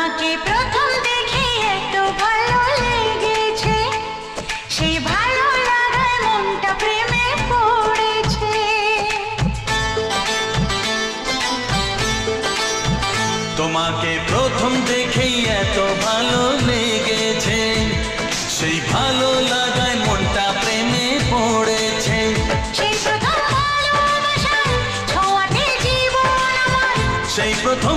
তোমাকে প্রথম দেখে এত ভালো লেগেছে, সেই ভালো লাগায় মনটা প্রেমে পড়েছে। তোমাকে প্রথম দেখেই এত ভালো লেগেছে, সেই ভালো লাগায় মনটা প্রেমে পড়েছে। সেই প্রথম ভালোবাসার ছোঁয়াতে জীবন আমার, সেই প্রথম